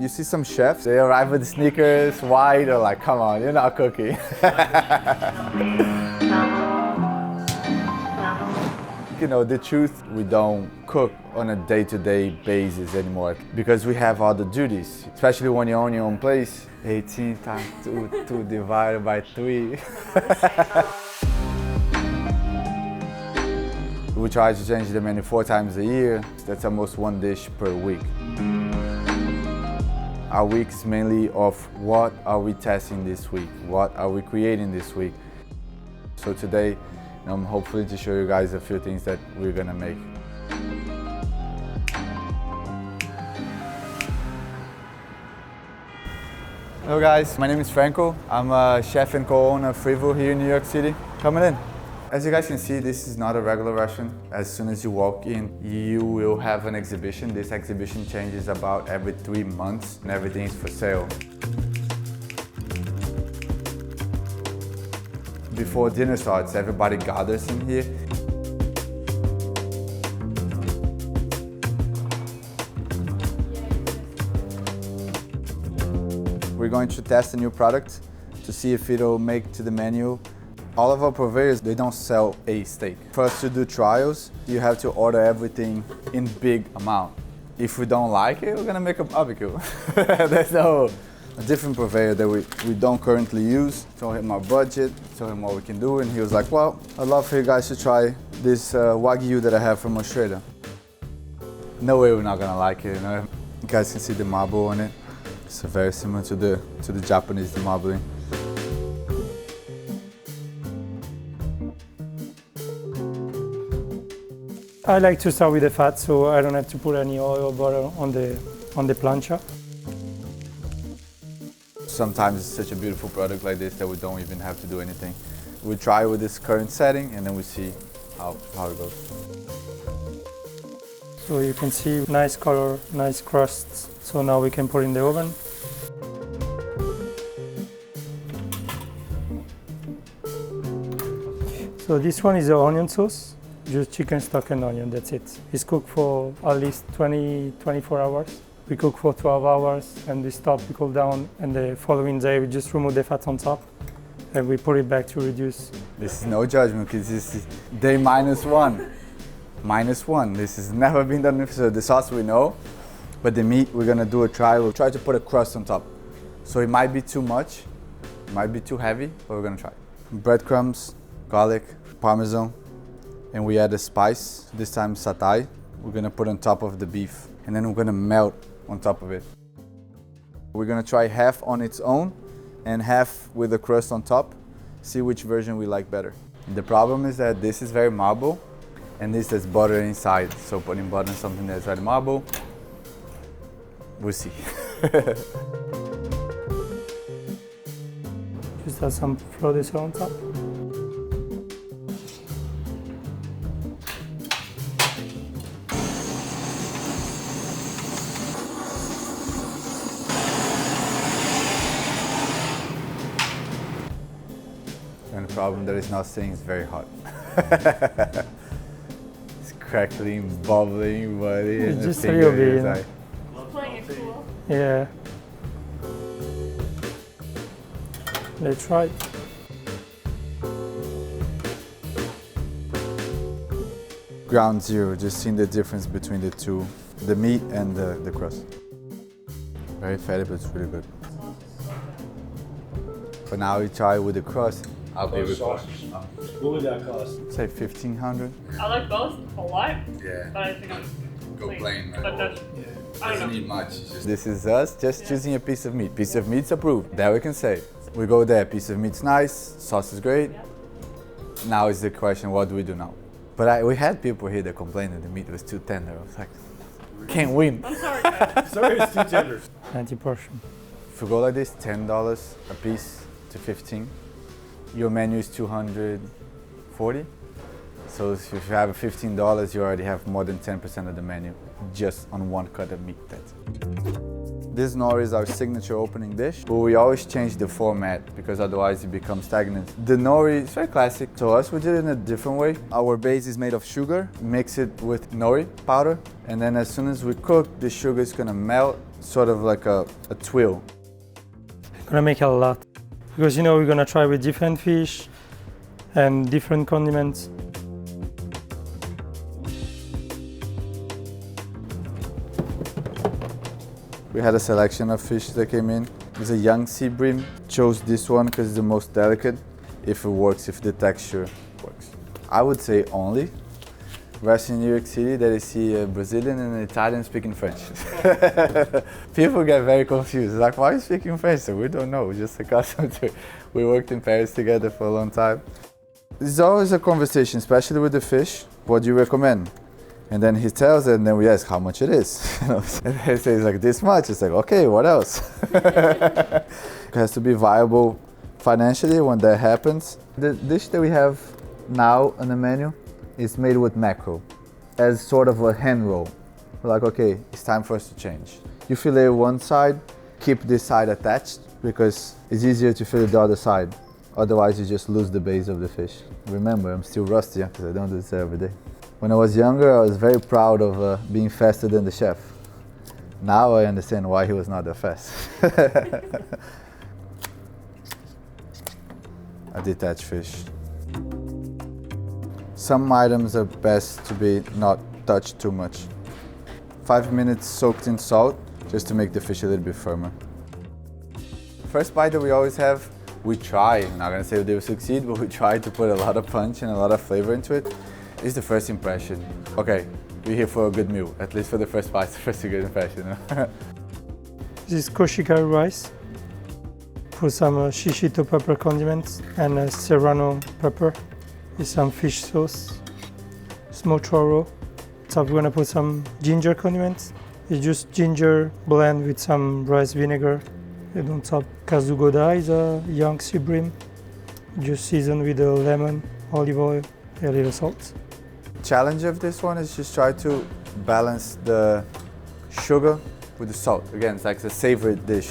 You see some chefs, they arrive with sneakers, white, they're like, come on, you're not cooking. You know, the truth, we don't cook on a day-to-day basis anymore because we have other duties, especially when you own your own place. 18 times 2 divided by 3. We try to change the menu 4 times a year. That's almost 1 dish per week. Our week is mainly of what are we testing this week? What are we creating this week? So today, I'm hopefully to show you guys a few things that we're gonna make. Hello guys, my name is Franco. I'm a chef and co-owner of Frevo here in New York City. Coming in. As you guys can see, this is not a regular restaurant. As soon as you walk in, you will have an exhibition. This exhibition changes about every 3 months and everything is for sale. Before dinner starts, everybody gathers in here. We're going to test a new product to see if it'll make to the menu. All of our purveyors, they don't sell a steak. For us to do trials, you have to order everything in big amount. If we don't like it, we're gonna make a barbecue. There's a different purveyor that we don't currently use. Told him our budget, told him what we can do, and he was like, well, I'd love for you guys to try this Wagyu that I have from Australia. No way we're not gonna like it, you know? You guys can see the marble on it. It's very similar to the Japanese marbling. I like to start with the fat, so I don't have to put any oil or butter on the plancha. Sometimes it's such a beautiful product like this that we don't even have to do anything. We try with this current setting and then we see how it goes. So you can see nice color, nice crusts. So now we can put in the oven. So this one is the onion sauce, just chicken stock and onion, that's it. It's cooked for at least 24 hours. We cook for 12 hours and we stop, we cool down, and the following day we just remove the fat on top and we put it back to reduce. This is no judgment because this is day -1. -1. This has never been done before. So the sauce we know, but the meat we're gonna do a try. We'll try to put a crust on top. So it might be too much, it might be too heavy, but we're gonna try. Breadcrumbs, garlic, parmesan, and we add a spice, this time satay. We're gonna put on top of the beef and then we're gonna melt on top of it. We're gonna try half on its own and half with the crust on top, see which version we like better. The problem is that this is very marble and this has butter inside, so putting butter in something that's very marble, we'll see. Just add some flour on top. And the problem that it's not saying is very hot. It's crackling, bubbling, buddy. It's just a little bit, you know. Playing it cool. Yeah. Let's try it. Ground zero, just seeing the difference between the two, the meat and the crust. Very fatty, but it's really good. But now we try with the crust. I'll be sausage. What would that cost? say 1,500. I like both a lot, Yeah. but I think I'm Go plain, right? But that's, I don't know. Much. This is us just choosing a piece of meat. Piece of meat's approved. That we can say. We go there. Piece of meat's nice. Sauce is great. Now is the question: what do we do now? But we had people here that complained that the meat was too tender. I was like, can't win. I'm sorry, guys. Sorry, it's too tender. 90 portion. If we go like this, $10 a piece to 15. Your menu is 240. So if you have $15, you already have more than 10% of the menu just on one cut of meat. That's it. This nori is our signature opening dish, but we always change the format because otherwise it becomes stagnant. The nori is very classic to us. We did it in a different way. Our base is made of sugar, mix it with nori powder, and then as soon as we cook, the sugar is gonna melt sort of like a twill. Gonna make a lot because you know we're gonna try with different fish and different condiments. We had a selection of fish that came in. It's a young sea bream. Chose this one because it's the most delicate. If it works, if the texture works. I would say only. Rest in New York City that I see a Brazilian and an Italian speaking French. People get very confused. Like, why are you speaking French? So we don't know, we're just accustomed to it. We worked in Paris together for a long time. It's always a conversation, especially with the fish. What do you recommend? And then he tells it, and then we ask how much it is. And he says like this much. It's like, okay, what else? It has to be viable financially when that happens. The dish that we have now on the menu is made with mackerel as sort of a hand roll. We're like, okay, it's time for us to change. You fillet one side, keep this side attached because it's easier to fillet the other side. Otherwise, you just lose the base of the fish. Remember, I'm still rusty because I don't do this every day. When I was younger, I was very proud of being faster than the chef. Now I understand why he was not that fast. A detached fish. Some items are best to be not touched too much. 5 minutes soaked in salt, just to make the fish a little bit firmer. First bite that we always have, we try, I'm not gonna say they will succeed, but we try to put a lot of punch and a lot of flavor into it. It's the first impression. Okay, we're here for a good meal, at least for the first bite, the first good impression. This is koshikari rice. Put some shishito pepper condiments and serrano pepper. With some fish sauce, smoked churro. Top we're gonna put some ginger condiments. It's just ginger blend with some rice vinegar. And on top, kazugoda is a young sea bream. Just seasoned with a lemon, olive oil, a little salt. Challenge of this one is just try to balance the sugar with the salt. Again, it's like a savory dish.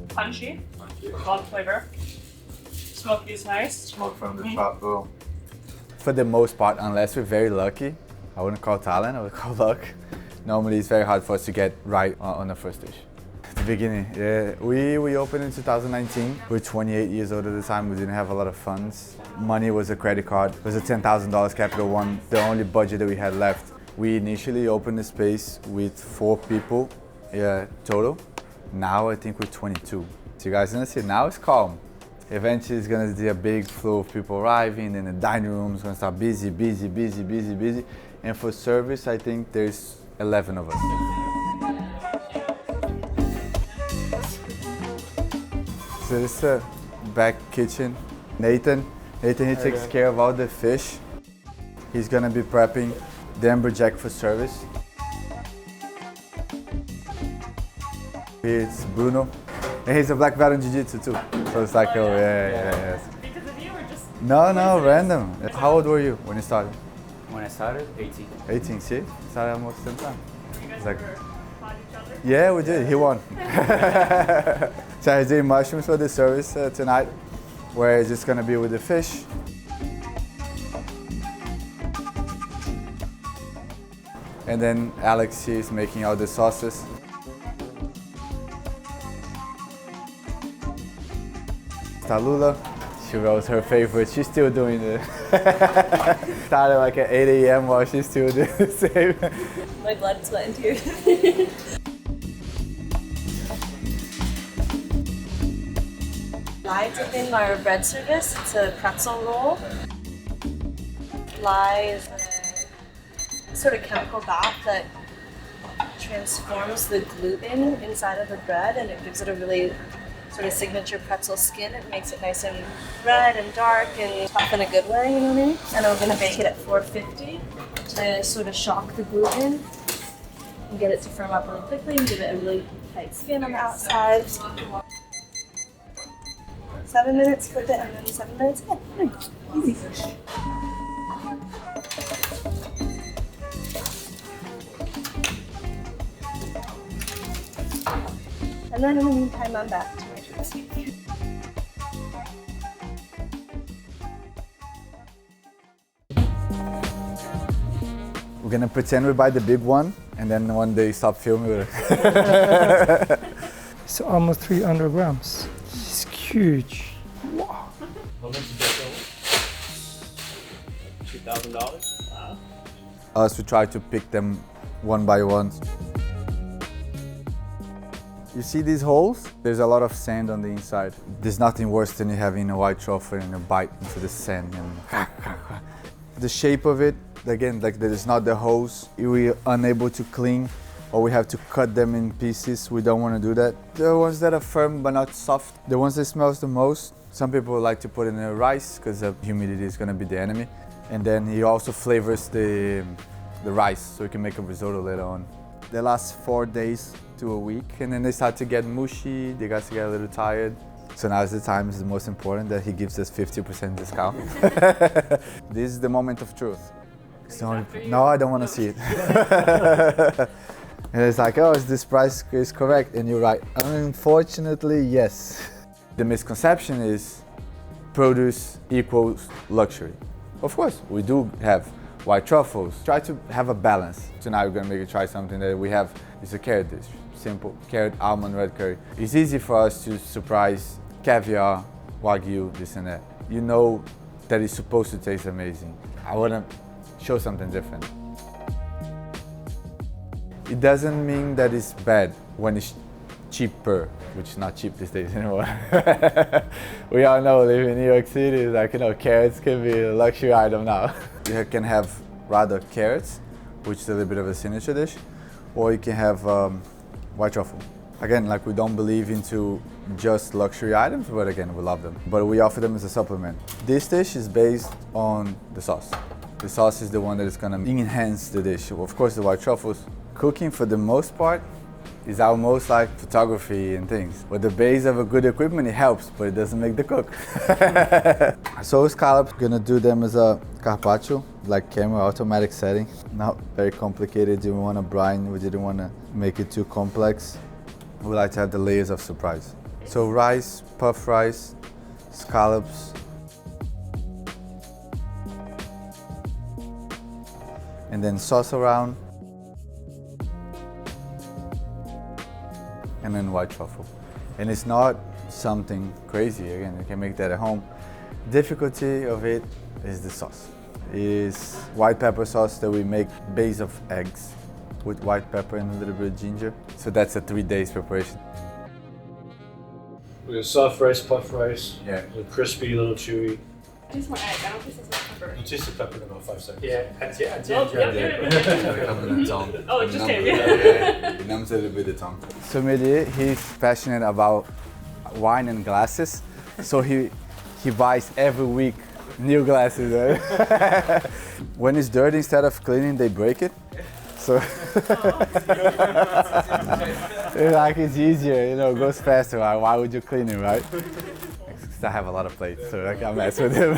Punchy. A lot of flavor. Smoky is nice. Smoke from the top. Oh. For the most part, unless we're very lucky, I wouldn't call talent, I would call luck. Normally it's very hard for us to get right on the first dish. At the beginning, yeah, we opened in 2019. We were 28 years old at the time. We didn't have a lot of funds. Money was a credit card. It was a $10,000 Capital One, the only budget that we had left. We initially opened the space with 4 people total. Now I think we're 22. So you guys are gonna see, now it's calm. Eventually it's gonna be a big flow of people arriving and the dining room is gonna start busy. And for service, I think there's 11 of us. So this is the back kitchen. Nathan, he takes care of all the fish. He's gonna be prepping the amberjack for service. It's Bruno. And he's a black belt in jiu-jitsu too. So it's like, oh yeah. Because of you or just... No, random. How old were you when you started? When I started, 18. 18, see? Started almost the same time. You guys Like- ever fought each other? Yeah, we did. He won. So he's doing mushrooms for the service tonight, where it's just gonna be with the fish. And then Alex, she's making all the sauces. Talula, she was her favorite. She's still doing it. Started like at 8 a.m. while she's still doing the same. My blood, sweat, and tears. Lye within our bread service. It's a pretzel roll. Lye is a sort of chemical bath that transforms the gluten inside of the bread, and it gives it a really sort of signature pretzel skin. It makes it nice and red and dark and tough in a good way, you know what I mean? And we're gonna bake it at 450 to sort of shock the gluten and get it to firm up really quickly and give it a really tight skin on the outside. 7 minutes flip it and then 7 minutes in. Easy. And then in the meantime, I'm back to my dressing. gonna pretend we buy the big one, and then one day stop filming. It's almost 300 grams. It's huge. Wow. How much is that? $2,000. Wow. Us, we try to pick them one by one. You see these holes? There's a lot of sand on the inside. There's nothing worse than you having a white truffle and a bite into the sand. And the shape of it, again, like there is not the holes. We're unable to clean, or we have to cut them in pieces. We don't want to do that. The ones that are firm but not soft, the ones that smells the most. Some people like to put in the rice because the humidity is going to be the enemy. And then he also flavors the rice, so you can make a risotto later on. They last 4 days to a week, and then they start to get mushy, they got to get a little tired. So now is the time, is the most important, that he gives us 50% discount. This is the moment of truth. No, I don't want to see it. And it's like, oh, is this price is correct? And you're right. Unfortunately, yes. The misconception is produce equals luxury. Of course, we do have white truffles. Try to have a balance. Tonight we're gonna make you try something that we have. It's a carrot dish. Simple, carrot, almond, red curry. It's easy for us to surprise caviar, Wagyu, this and that. You know that it's supposed to taste amazing. I wanna show something different. It doesn't mean that it's bad when it's cheaper, which is not cheap these days anymore. We all know, living in New York City, it's like, you know, carrots can be a luxury item now. You can have rather carrots, which is a little bit of a signature dish, or you can have white truffle. Again, like, we don't believe into just luxury items, but again, we love them. But we offer them as a supplement. This dish is based on the sauce. The sauce is the one that is gonna enhance the dish. Of course, the white truffles. Cooking, for the most part, is almost like photography and things. With the base of a good equipment, it helps, but it doesn't make the cook. So scallops, gonna do them as a carpaccio, like camera automatic setting. Not very complicated, didn't want to brine, we didn't want to make it too complex. We like to have the layers of surprise. So rice, puff rice, scallops, and then sauce around. And then white truffle. And it's not something crazy, again, you can make that at home. Difficulty of it is the sauce. It's white pepper sauce that we make base of eggs with white pepper and a little bit of ginger. So that's a 3 days preparation. We got soft rice, puff rice. Yeah. A little crispy, a little chewy. I taste more egg. I don't taste as much pepper. You'll taste the pepper in about 5 seconds. Oh, oh, it just came. It numbs a little bit the tongue. Sommelier, he's passionate about wine and glasses, so he buys every week new glasses. Right? When it's dirty, instead of cleaning, they break it. So like, it's easier, you know, goes faster. Right? Why would you clean it, right? I have a lot of plates, so I can't mess with him.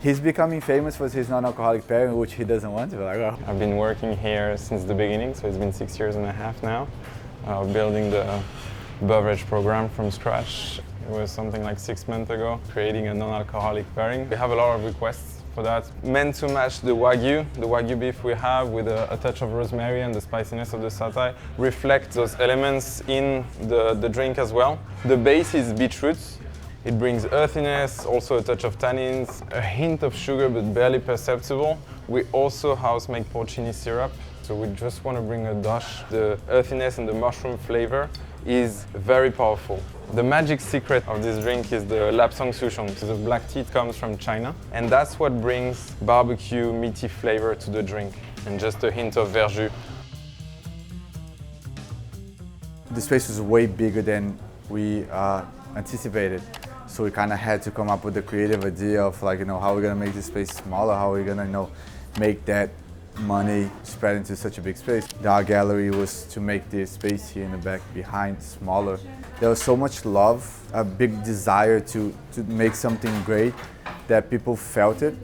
He's becoming famous for his non-alcoholic pairing, which he doesn't want to. Like, oh. I've been working here since the beginning, so it's been 6 years and a half now, building the beverage program from scratch. It was something like 6 months ago, creating a non-alcoholic pairing. We have a lot of requests for that, meant to match the Wagyu beef we have with a touch of rosemary, and the spiciness of the satay reflect those elements in the drink as well. The base is beetroot. It brings earthiness, also a touch of tannins, a hint of sugar but barely perceptible. We also house make porcini syrup, so we just want to bring a dash. The earthiness and the mushroom flavor is very powerful. The magic secret of this drink is the lapsang souchong. So the black tea comes from China, and that's what brings barbecue meaty flavor to the drink, and just a hint of verjus. The space was way bigger than we anticipated. So we kind of had to come up with the creative idea of, like, you know, how we're gonna make this space smaller, how we're gonna, you know, make that money spread into such a big space. The art gallery was to make the space here in the back behind smaller. There was so much love, a big desire to make something great that people felt it.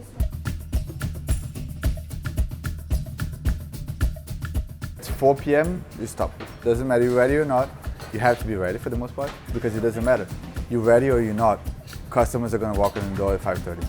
It's 4 p.m., you stop. Doesn't matter you're ready or not, you have to be ready for the most part, because it doesn't matter. You're ready or you're not, customers are gonna walk in the door at 5:30.